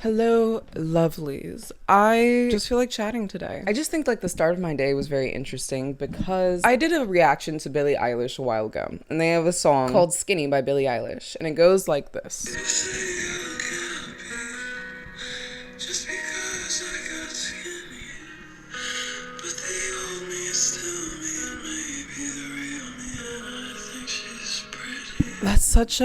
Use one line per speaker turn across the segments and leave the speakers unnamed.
Hello, lovelies. I just feel like chatting today. I just think like the start of my day was very interesting because I did a reaction to Billie Eilish a while ago, and they have a song called Skinny by Billie Eilish, and it goes like this. That's such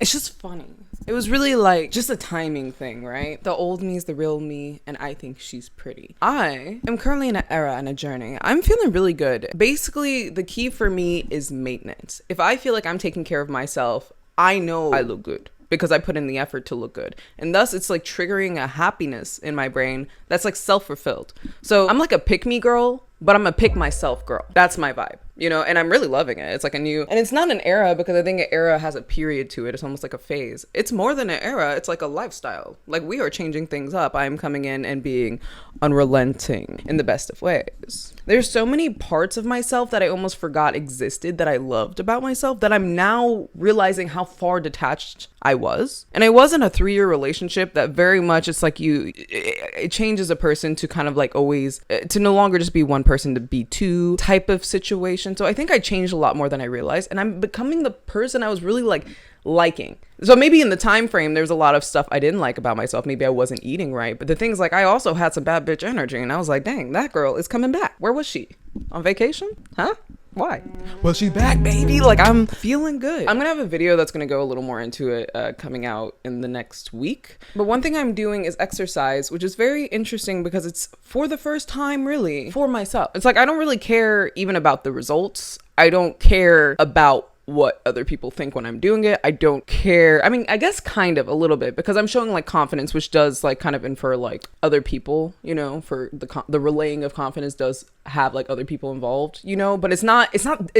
it's just funny. It was really like just a timing thing, right? The old me is the real me, and I think she's pretty. I am currently in an era and a journey. I'm feeling really good. Basically, the key for me is maintenance. If I feel like I'm taking care of myself, I know I look good because I put in the effort to look good. And thus it's like triggering a happiness in my brain that's like self-fulfilled. So I'm like a pick me girl, but I'm a pick myself girl. That's my vibe, you know, and I'm really loving it. It's like a new, and it's not an era because I think an era has a period to it. It's almost like a phase. It's more than an era. It's like a lifestyle. Like we are changing things up. I'm coming in and being unrelenting in the best of ways. There's so many parts of myself that I almost forgot existed that I loved about myself that I'm now realizing how far detached I was. And I was in a 3-year relationship that very much, it's like it changes a person to kind of like always, to no longer just be one person to be two type of situation. So I think I changed a lot more than I realized, and I'm becoming the person I was really like liking. So maybe in the time frame there's a lot of stuff I didn't like about myself. Maybe I wasn't eating right, but the things like I also had some bad bitch energy, and I was like, dang, that girl is coming back. Where was she? On vacation? Huh? Why? Well, she's back, baby. Like, I'm feeling good. I'm gonna have a video that's gonna go a little more into it coming out in the next week. But one thing I'm doing is exercise, which is very interesting because it's for the first time really for myself. It's like I don't really care even about the results. I don't care about what other people think when I'm doing it. I don't care. I mean, I guess kind of a little bit because I'm showing like confidence, which does like kind of infer like other people, you know, for the relaying of confidence does have like other people involved, you know, but it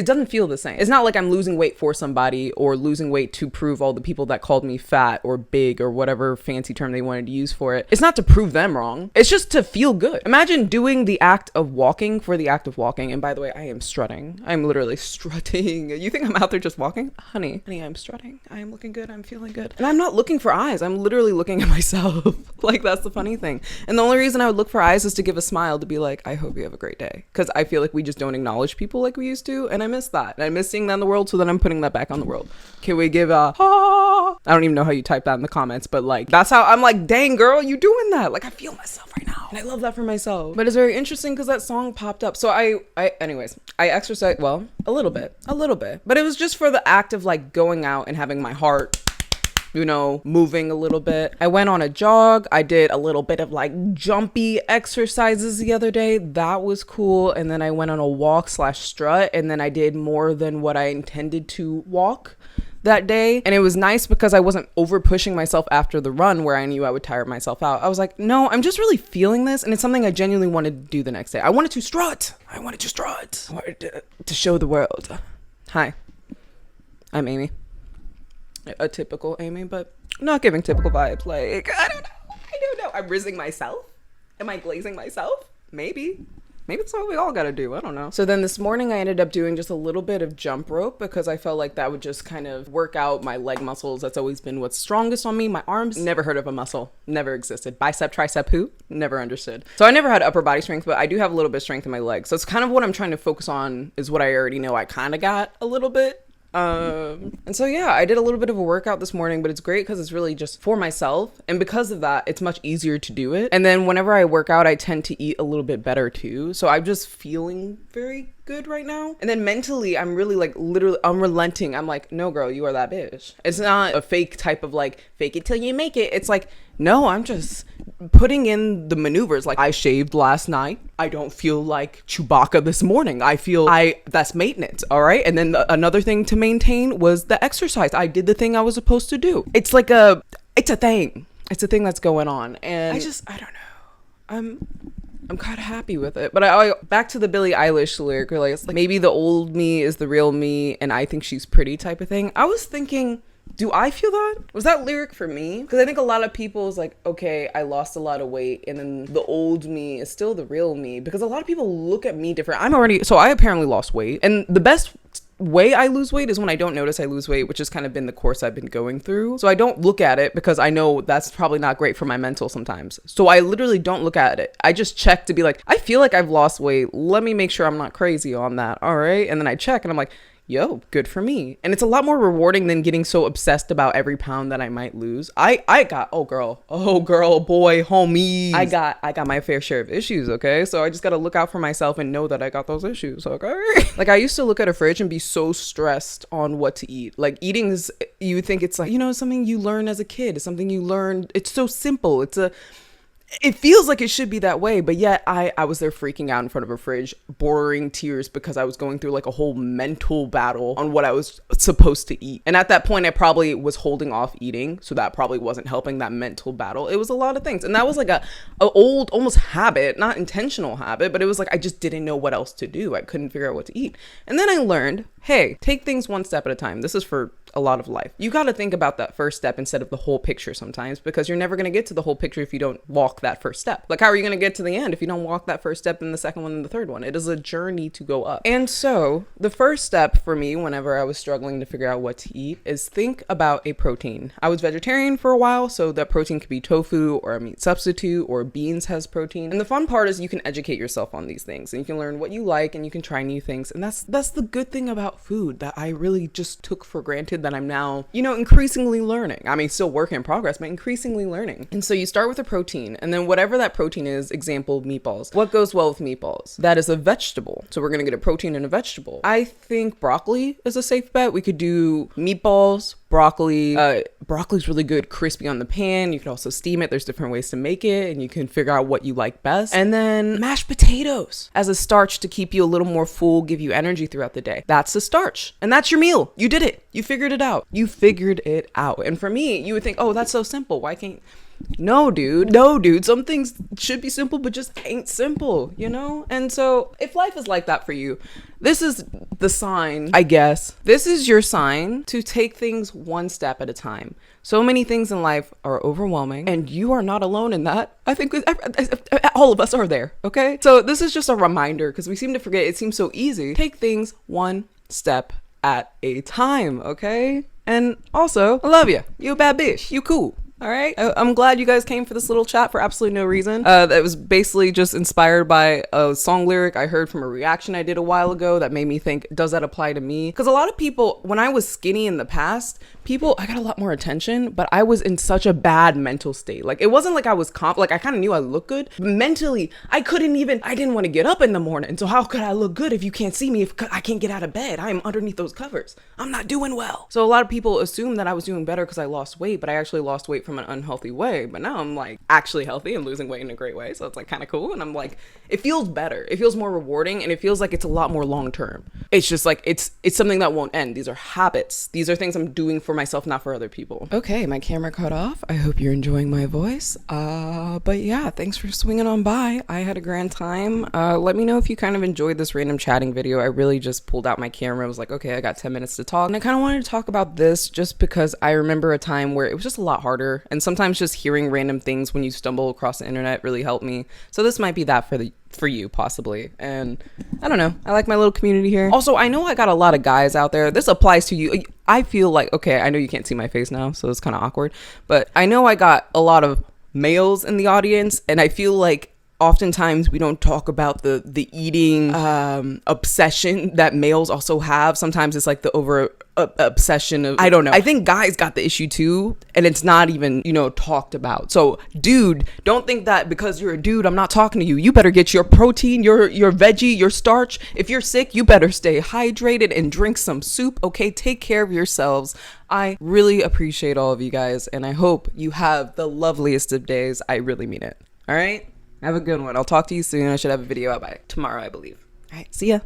doesn't feel the same. It's not like I'm losing weight for somebody or losing weight to prove all the people that called me fat or big or whatever fancy term they wanted to use for it. It's not to prove them wrong. It's just to feel good. Imagine doing the act of walking for the act of walking. And by the way, I am strutting. I'm literally strutting. You think I'm out there just walking? Honey, I'm strutting. I am looking good. I'm feeling good. And I'm not looking for eyes. I'm literally looking at myself. Like, that's the funny thing. And the only reason I would look for eyes is to give a smile, to be like, I hope you have a great day. Because I feel like we just don't acknowledge people like we used to. And I miss that. And I miss seeing that in the world. So then I'm putting that back on the world. Can we give a I don't even know how you type that in the comments, but like, that's how I'm like, dang girl, you doing that. Like, I feel myself right now. And I love that for myself. But it's very interesting because that song popped up. So I exercise, well, a little bit. But it was just for the act of like going out and having my heart, you know, moving a little bit. I went on a jog. I did a little bit of like jumpy exercises the other day. That was cool. And then I went on a walk / strut. And then I did more than what I intended to walk that day. And it was nice because I wasn't over pushing myself after the run where I knew I would tire myself out. I was like, no, I'm just really feeling this. And it's something I genuinely wanted to do the next day. I wanted to strut. I wanted to show the world. Hi, I'm Amy. A typical Amy, but not giving typical vibes. Like, I don't know. I'm rizzing myself. Am I glazing myself? Maybe that's what we all gotta do. I don't know. So then this morning I ended up doing just a little bit of jump rope because I felt like that would just kind of work out my leg muscles. That's always been what's strongest on me. My arms, never heard of a muscle, never existed. Bicep, tricep, who? Never understood. So I never had upper body strength, but I do have a little bit of strength in my legs. So it's kind of what I'm trying to focus on, is what I already know I kind of got a little bit. And so yeah, I did a little bit of a workout this morning, but it's great because it's really just for myself, and because of that it's much easier to do it. And then whenever I work out I tend to eat a little bit better too, so I'm just feeling very good right now. And then mentally I'm really like literally unrelenting. I'm like, no girl, you are that bitch. It's not a fake type of like fake it till you make it. It's like, no, I'm just putting in the maneuvers. Like, I shaved last night. I don't feel like Chewbacca this morning. That's maintenance. All right. And then another thing to maintain was the exercise. I did the thing I was supposed to do. It's like it's a thing. It's a thing that's going on. And I don't know. I'm kind of happy with it. But I back to the Billie Eilish lyric, where like, it's like maybe the old me is the real me and I think she's pretty type of thing. I was thinking, do I feel that? Was that lyric for me? Because I think a lot of people is like, okay, I lost a lot of weight and then the old me is still the real me. Because a lot of people look at me different. I apparently lost weight. And the best way I lose weight is when I don't notice I lose weight, which has kind of been the course I've been going through. So I don't look at it because I know that's probably not great for my mental sometimes. So I literally don't look at it. I just check to be like, I feel like I've lost weight. Let me make sure I'm not crazy on that. All right. And then I check and I'm like, yo, good for me. And it's a lot more rewarding than getting so obsessed about every pound that I might lose. I got, oh girl, boy, homies. I got my fair share of issues, okay? So I just got to look out for myself and know that I got those issues, okay? Like, I used to look at a fridge and be so stressed on what to eat. Like, eating is, you think it's like, something you learn as a kid. It's something you learn. It's so simple. It feels like it should be that way, but yet I was there freaking out in front of a fridge, bordering tears because I was going through like a whole mental battle on what I was supposed to eat. And at that point, I probably was holding off eating, so that probably wasn't helping that mental battle. It was a lot of things. And that was like a old, almost habit, not intentional habit, but it was like I just didn't know what else to do. I couldn't figure out what to eat. And then I learned, hey, take things one step at a time. This is for a lot of life. You got to think about that first step instead of the whole picture sometimes, because you're never going to get to the whole picture if you don't walk that first step. Like, how are you going to get to the end if you don't walk that first step and the second one and the third one? It is a journey to go up. And so the first step for me whenever I was struggling to figure out what to eat is think about a protein. I was vegetarian for a while, so that protein could be tofu or a meat substitute, or beans has protein. And the fun part is you can educate yourself on these things and you can learn what you like and you can try new things. And that's the good thing about food that I really just took for granted, that I'm now, increasingly learning. I mean, still work in progress, but increasingly learning. And so you start with a protein, and then whatever that protein is, example, meatballs. What goes well with meatballs? That is a vegetable. So we're going to get a protein and a vegetable. I think broccoli is a safe bet. We could do meatballs, broccoli. Broccoli's really good crispy on the pan. You can also steam it. There's different ways to make it, and you can figure out what you like best. And then mashed potatoes as a starch to keep you a little more full, give you energy throughout the day. That's a starch. And that's your meal. You did it. You figured it out. And for me, you would think, oh, that's so simple. Why can't... No, dude. Some things should be simple, but just ain't simple, And so if life is like that for you, this is the sign, I guess. This is your sign to take things one step at a time. So many things in life are overwhelming, and you are not alone in that. I think all of us are there, okay? So this is just a reminder, because we seem to forget. It seems so easy. Take things one step at a time, okay? And also, I love you. You a bad bitch. You cool. All right. I'm glad you guys came for this little chat for absolutely no reason. That was basically just inspired by a song lyric I heard from a reaction I did a while ago that made me think, does that apply to me? Because a lot of people, when I was skinny in the past, I got a lot more attention, but I was in such a bad mental state. Like, it wasn't like I was like, I kind of knew I looked good. But mentally, I didn't want to get up in the morning. So how could I look good if you can't see me, if I can't get out of bed? I am underneath those covers. I'm not doing well. So a lot of people assume that I was doing better because I lost weight, but I actually lost weight from an unhealthy way. But now I'm like actually healthy and losing weight in a great way. So it's like kind of cool. And I'm like, it feels better. It feels more rewarding, and it feels like it's a lot more long term. It's just like, it's something that won't end. These are habits. These are things I'm doing for myself, not for other people. Okay, my camera cut off. I hope you're enjoying my voice. But yeah, thanks for swinging on by. I had a grand time. Let me know if you kind of enjoyed this random chatting video. I really just pulled out my camera. I was like, okay, I got 10 minutes to talk. And I kind of wanted to talk about this just because I remember a time where it was just a lot harder. And sometimes just hearing random things when you stumble across the internet really helped me. So this might be that for you possibly. And I don't know, I like my little community here. Also, I know I got a lot of guys out there. This applies to you. I feel like, okay, I know you can't see my face now, so it's kind of awkward, but I know I got a lot of males in the audience, and I feel like oftentimes we don't talk about the eating obsession that males also have. Sometimes it's like the over obsession of, I don't know. I think guys got the issue too, and it's not even, talked about. So dude, don't think that because you're a dude, I'm not talking to you. You better get your protein, your veggie, your starch. If you're sick, you better stay hydrated and drink some soup. Okay, take care of yourselves. I really appreciate all of you guys, and I hope you have the loveliest of days. I really mean it. All right, have a good one. I'll talk to you soon. I should have a video out by tomorrow, I believe. All right, see ya.